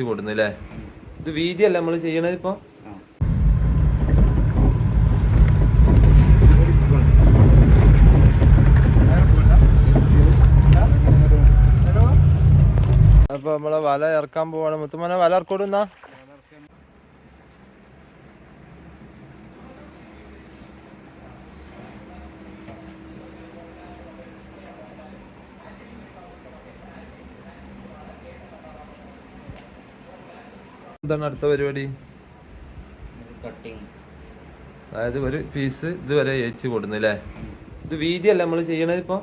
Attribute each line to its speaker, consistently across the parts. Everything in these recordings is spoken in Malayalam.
Speaker 1: കൊടുന്നല്ലേ ഇത് വീതിയല്ല നമ്മൾ ചെയ്യണത് ഇപ്പൊ. അപ്പൊ നമ്മളെ വല ഇറക്കാൻ പോവാണ്. മുത്തുമോനെ വല ഇറക്കോടുന്നാ. എന്താണ് അടുത്ത പരിപാടി? അതായത് ഒരു പീസ് ഇതുവരെ ഏച്ച് കൊടുന്നല്ലേ. ഇത് വീതിയല്ല നമ്മൾ ചെയ്യണത് ഇപ്പൊ.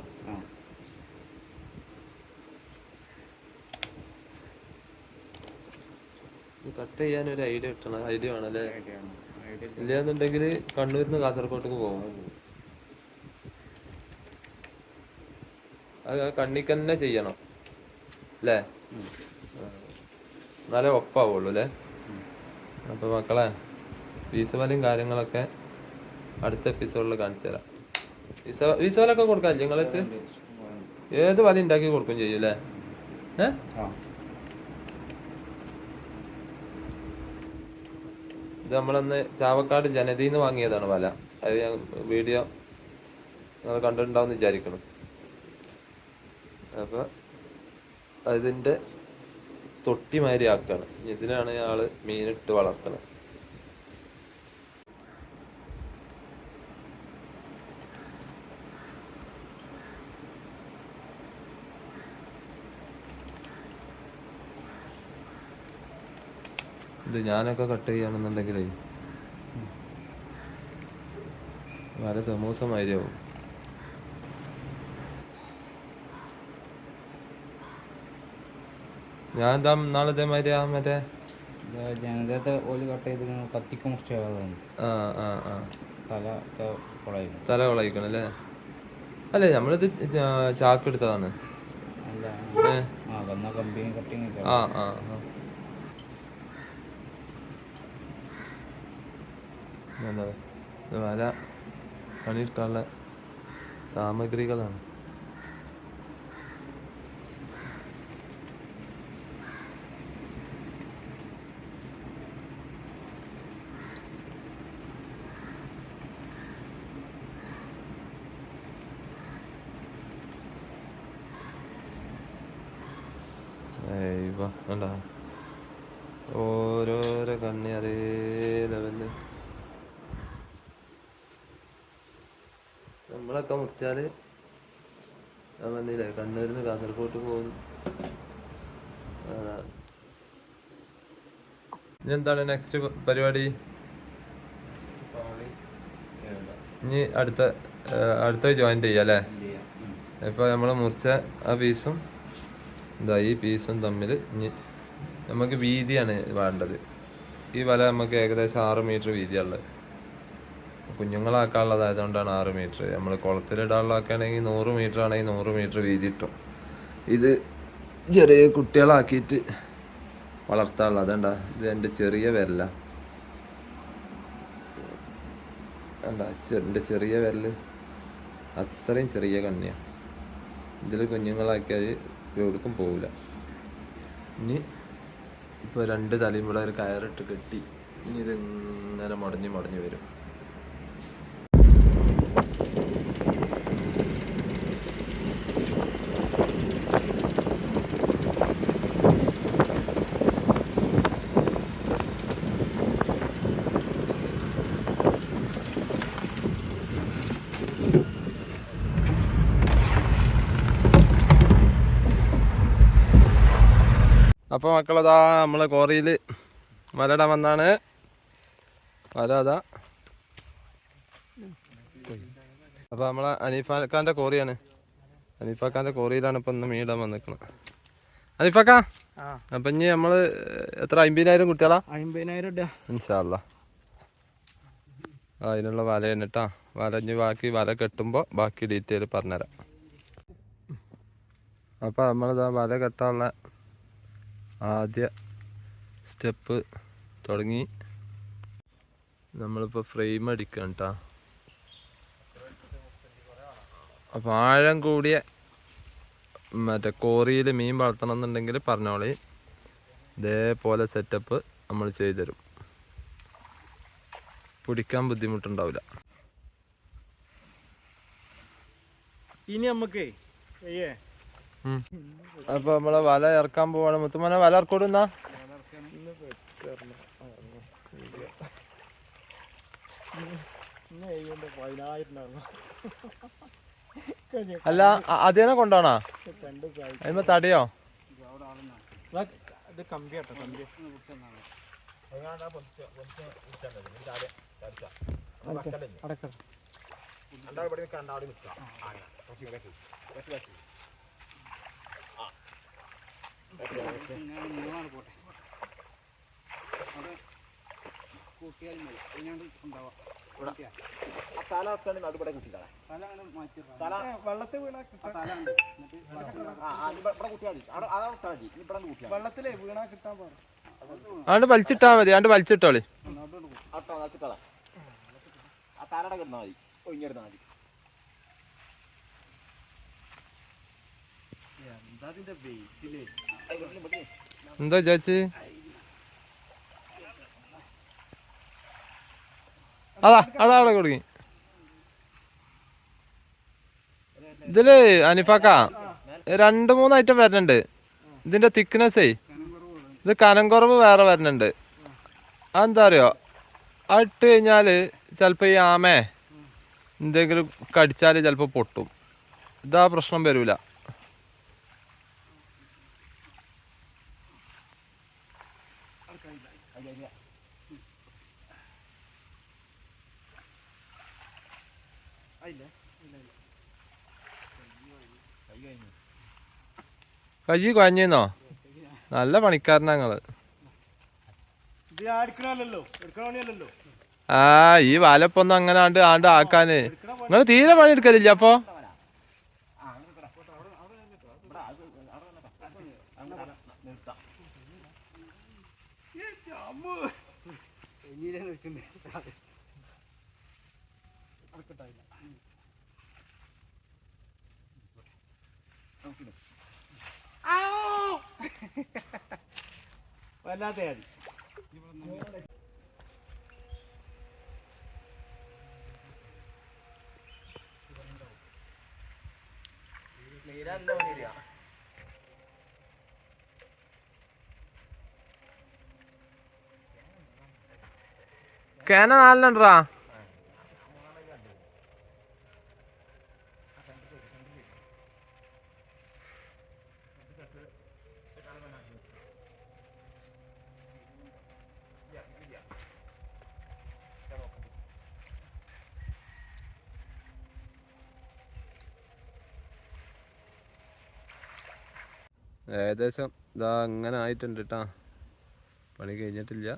Speaker 1: കട്ട് ചെയ്യാൻ ഒരു ഐഡിയ കിട്ടണം. ഐഡിയ വേണല്ലേ. ഇല്ലാന്നുണ്ടെങ്കിൽ കണ്ണൂരിൽ നിന്ന് കാസർഗോട്ടേക്ക് പോകും. അത് കണ്ണിക്ക് തന്നെ ചെയ്യണം അല്ലേ, എന്നാലേ ഒപ്പാവുള്ളൂ അല്ലേ. അപ്പൊ മക്കളെ പീസ് വലയും കാര്യങ്ങളൊക്കെ അടുത്ത എപ്പിസോഡിൽ കാണിച്ചു തരാം. പീസ് വലൊക്കെ കൊടുക്കാം നിങ്ങൾക്ക്. ഏത് വല ഉണ്ടാക്കി കൊടുക്കും ചെയ്യും അല്ലേ. ഇത് നമ്മളന്ന് ചാവക്കാട് ജനതീന്ന് വാങ്ങിയതാണ് വല. അത് ഞാൻ വീഡിയോ നിങ്ങൾ കണ്ടിട്ടുണ്ടാവും വിചാരിക്കണം. അപ്പൊ അതിന്റെ തൊട്ടിമാതിരി ആക്കാണ്. ഇതിനാണ് ആള് മീനിട്ട് വളർത്തണത്. ഇത് ഞാനൊക്കെ കട്ട് ചെയ്യുകയാണെന്നുണ്ടെങ്കിലേ വളരെ സമൂസ മാതിരിയാവും. ഞാൻ എന്താ നാളെ ഇതേമാതിരി മറ്റേ തല കൊളയിക്കണം അല്ലേ. അല്ലേ നമ്മളിത് ചാക്ക് എടുത്തതാണ്. ആ ആ ആ വല പണിയെടുക്കാനുള്ള സാമഗ്രികളാണ്. കണ്ടോ ഓരോരോ കണ്ണി അതേ ലെവലില്. നമ്മളൊക്കെ മുറിച്ചാല് ഞാൻ പറഞ്ഞില്ലേ കണ്ണൂരിൽ നിന്ന് കാസർഗോട്ട് പോകും. ഇനി എന്താണ് നെക്സ്റ്റ് പരിപാടി? ഇനി അടുത്ത ജോയിൻ ചെയ്യാം അല്ലേ. ഇപ്പൊ നമ്മള് മുറിച്ച ആ പീസും എന്താ ഈ പീസും തമ്മിൽ ഇനി നമുക്ക് വീതിയാണ് വേണ്ടത്. ഈ വല നമുക്ക് ഏകദേശം 6 മീറ്റർ വീതിയുള്ളത്. കുഞ്ഞുങ്ങളാക്കാനുള്ളതായതുകൊണ്ടാണ് 6 മീറ്റർ. നമ്മൾ കുളത്തിലിടാനുള്ളതൊക്കെയാണെങ്കിൽ 100 മീറ്റർ ആണെങ്കിൽ 100 മീറ്റർ വീതി കിട്ടും. ഇത് ചെറിയ കുട്ടികളാക്കിയിട്ട് വളർത്താനുള്ളത്. അതുകൊണ്ടാ ഇത് എൻ്റെ ചെറിയ വിരല. എൻ്റെ ചെറിയ വിരല് അത്രയും ചെറിയ കണ്ണിയാണ്. ഇതിൽ കുഞ്ഞുങ്ങളാക്കിയാൽ എവിടേക്കും പോവില്ല. ഇനി ഇപ്പോൾ 2 തലയും കൂടെ ഒരു കയറിട്ട് കെട്ടി ഇനി ഇതിങ്ങനെ മുടഞ്ഞ് വരും. അപ്പോൾ മക്കളതാ നമ്മളെ കോറിയിൽ വലയിടാൻ വന്നാണ്. വല അതാ. അപ്പോൾ നമ്മളെ അനീഫാക്കാൻ്റെ കോറിയാണ്. അനീഫാക്കാൻ്റെ കോറിയിലാണ് ഇപ്പം ഇന്ന് മീനിടാൻ വന്നിരിക്കുന്നത്. അനീഫാക്ക അപ്പം ഇനി നമ്മൾ എത്ര 50,000 കുട്ടികളാ?
Speaker 2: 50,000
Speaker 1: ഇൻഷാ അല്ലാ. അതിനുള്ള വല തന്നിട്ടാ. വലഞ്ഞ് ബാക്കി വല കെട്ടുമ്പോൾ ബാക്കി ഡീറ്റെയിൽ പറഞ്ഞുതരാം. അപ്പോൾ നമ്മളിതാ വല കെട്ടാനുള്ള ആദ്യ സ്റ്റെപ്പ് തുടങ്ങി. നമ്മളിപ്പോൾ ഫ്രെയിം അടിക്കണം കേട്ടോ. അപ്പോൾ ആഴം കൂടിയ മറ്റേ കോറിയിൽ മീൻ വളർത്തണം എന്നുണ്ടെങ്കിൽ പറഞ്ഞോളി. ഇതേപോലെ സെറ്റപ്പ് നമ്മൾ ചെയ്തുതരും. പിടിക്കാൻ ബുദ്ധിമുട്ടുണ്ടാവില്ല.
Speaker 2: ഇനി നമുക്ക്
Speaker 1: അപ്പൊ നമ്മളെ വല ഇറക്കാൻ പോവാണ്. മുത്തുമോനെ വല ഇറക്കോടുന്നാ. അല്ല അതേനെ കൊണ്ടോണാ അതിന് തടിയോ?
Speaker 2: ഇത് കമ്പിയാട്ടോ, കമ്പി. വെള്ളത്തിലേ വീണാ കിട്ടാൻ പാടില്ല.
Speaker 1: ആണ്ട് വലിച്ചിട്ടാ മതി. ആണ്ട് വലിച്ചിട്ടോളി. എന്താ ചേച്ചി? അതാ അവിടെ അവിടെ കൊടുക്കി. ഇതില് അനിഫാക്ക 2-3 ഐറ്റം വരുന്നുണ്ട്. ഇതിന്റെ തിക്നെസ്സേ ഇത് കനം കുറവ് വേറെ വരുന്നുണ്ട്. അതെന്താ അറിയോ? ഇട്ട് കഴിഞ്ഞാല് ചിലപ്പോ ഈ ആമേ എന്തെങ്കിലും കടിച്ചാല് ചിലപ്പോ പൊട്ടും. ഇതാ പ്രശ്നം വരൂല. കൈ കുഴഞ്ഞോ? നല്ല പണിക്കാരനാ ഞങ്ങള്. ആ ഈ വലപ്പൊന്നും അങ്ങനെ ആണ്ട് ആക്കാന് നിങ്ങള് തീരെ പണി എടുക്കലില്ല. അപ്പൊ
Speaker 2: വല്ലാതെ
Speaker 1: കേന 4 ഏകദേശം ഇതാ അങ്ങനെ ആയിട്ടുണ്ട് കേട്ടാ. പണി കഴിഞ്ഞിട്ടില്ല.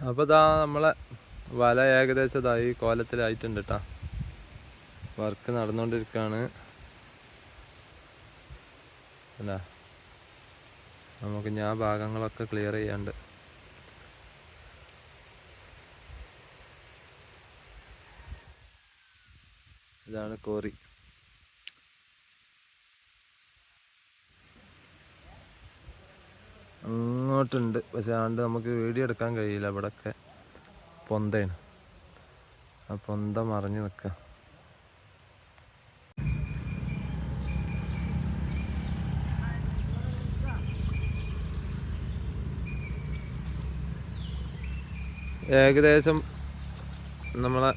Speaker 1: അപ്പോൾ ഇതാ നമ്മളെ വല ഏകദേശം ഇതായി കോലത്തിലായിട്ടുണ്ട് കേട്ടാ. വർക്ക് നടന്നുകൊണ്ടിരിക്കുകയാണ്. അല്ല നമുക്ക് ഞാൻ ഭാഗങ്ങളൊക്കെ ക്ലിയർ ചെയ്യാണ്ട്. ഇതാണ് കോറി. അങ്ങോട്ടുണ്ട്. പക്ഷെ ആണ്ട് നമുക്ക് വീഡിയോ എടുക്കാൻ കഴിയില്ല. ഇവിടെയൊക്കെ പൊന്തയാണ്. ആ പൊന്ത മറിഞ്ഞ് നിൽക്കുക. ഏകദേശം നമ്മളെ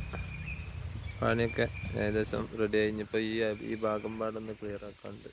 Speaker 1: പണിയൊക്കെ ഏകദേശം റെഡി ആയി. ഇനിയിപ്പോൾ ഈ ഭാഗം പാടൊന്ന് ക്ലിയർ ആക്കാണ്ട്.